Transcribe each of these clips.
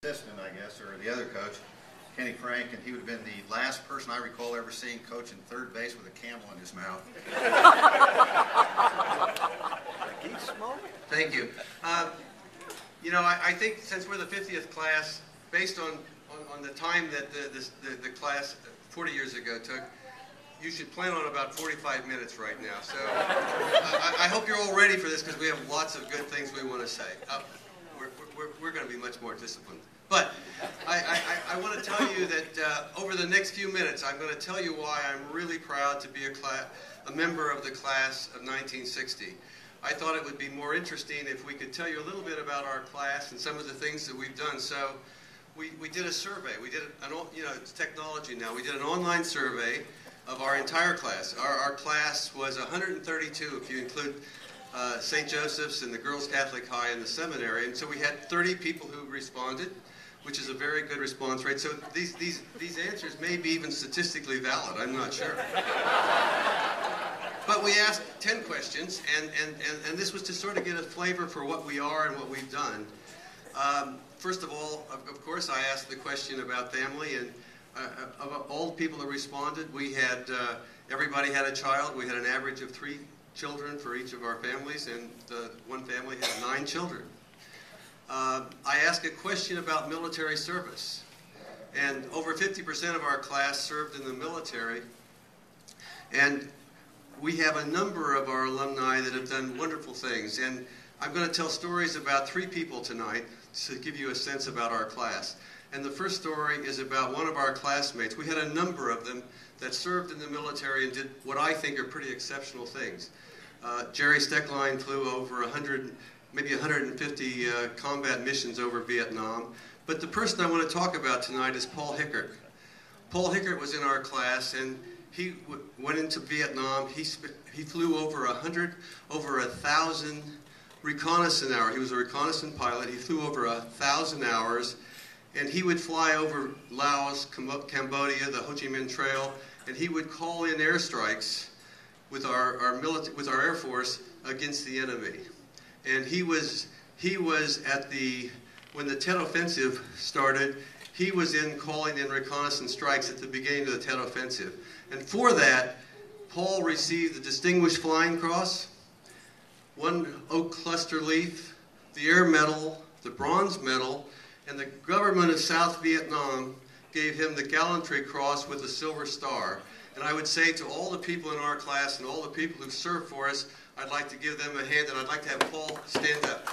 assistant, I guess, or the other coach, Kenny Frank, and he would have been the last person I recall ever seeing coaching third base with a camel in his mouth. Keep smoking. Thank you. You know, I think since we're the 50th class, based on the time that the class 40 years ago took, you should plan on about 45 minutes right now. So I hope you're all ready for this because we have lots of good things we want to say. We're going to be much more disciplined. But I want to tell you that over the next few minutes, I'm going to tell you why I'm really proud to be a member of the class of 1960. I thought it would be more interesting if we could tell you a little bit about our class and some of the things that we've done. So we did a survey. We did it's technology now. We did an online survey of our entire class. Our class was 132 if you include St. Joseph's and the Girls Catholic High and the seminary. And so we had 30 people who responded, which is a very good response rate. So these answers may be even statistically valid. I'm not sure. But we asked 10 questions, and this was to sort of get a flavor for what we are and what we've done. First of all, of course, I asked the question about family, and of all the people that responded, we had everybody had a child. We had an average of 3 children for each of our families, and one family had 9 children. I asked a question about military service, and over 50% of our class served in the military, and we have a number of our alumni that have done wonderful things, and I'm going to tell stories about 3 people tonight to give you a sense about our class. And the first story is about one of our classmates. We had a number of them that served in the military and did what I think are pretty exceptional things. Jerry Steckline flew over 100, maybe 150 combat missions over Vietnam. But the person I want to talk about tonight is Paul Hickert. Paul Hickert was in our class, and he went into Vietnam. He flew over 1,000 reconnaissance hours. He was a reconnaissance pilot. He flew over 1,000 hours, and he would fly over Laos, Cambodia, the Ho Chi Minh Trail, and he would call in airstrikes with our Air Force against the enemy. And he was at when the Tet Offensive started, he was calling in reconnaissance strikes at the beginning of the Tet Offensive. And for that, Paul received the Distinguished Flying Cross, 1 Oak Cluster Leaf, the Air Medal, the Bronze Medal, and the government of South Vietnam gave him the Gallantry Cross with a Silver Star. And I would say to all the people in our class and all the people who served for us, I'd like to give them a hand, and I'd like to have Paul stand up.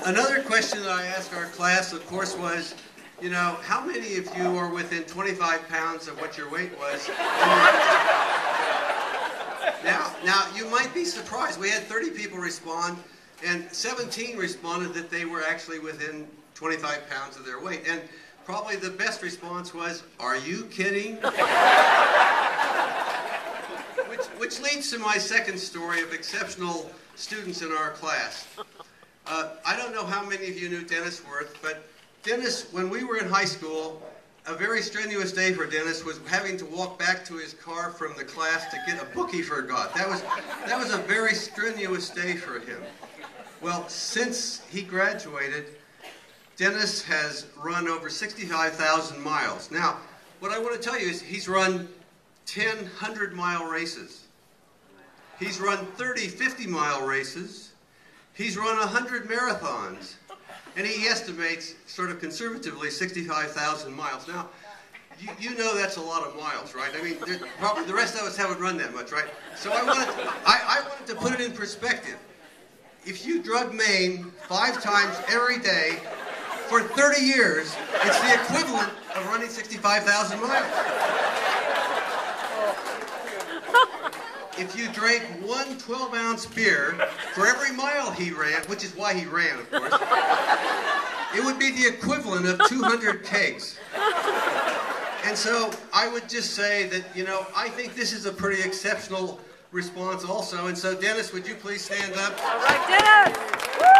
Another question that I asked our class, of course, was, you know, how many of you are within 25 pounds of what your weight was? Now, you might be surprised. We had 30 people respond, and 17 responded that they were actually within 25 pounds of their weight. And probably the best response was, "Are you kidding?" Which leads to my second story of exceptional students in our class. I don't know how many of you knew Dennis Worth, but Dennis, when we were in high school, a very strenuous day for Dennis was having to walk back to his car from the class to get a book he forgot. That was a very strenuous day for him. Well, since he graduated, Dennis has run over 65,000 miles. Now, what I want to tell you is he's run 10 100-mile races. He's run 30 50-mile races. He's run 100 marathons, and he estimates, sort of conservatively, 65,000 miles. Now, you know that's a lot of miles, right? I mean, probably the rest of us haven't run that much, right? So I wanted to put it in perspective. If you drug Maine 5 times every day for 30 years, it's the equivalent of running 65,000 miles. If you drank 1 12-ounce beer for every mile he ran, which is why he ran, of course, it would be the equivalent of 200 kegs. And so I would just say that, you know, I think this is a pretty exceptional response also. And so, Dennis, would you please stand up? All right, Dennis! Woo!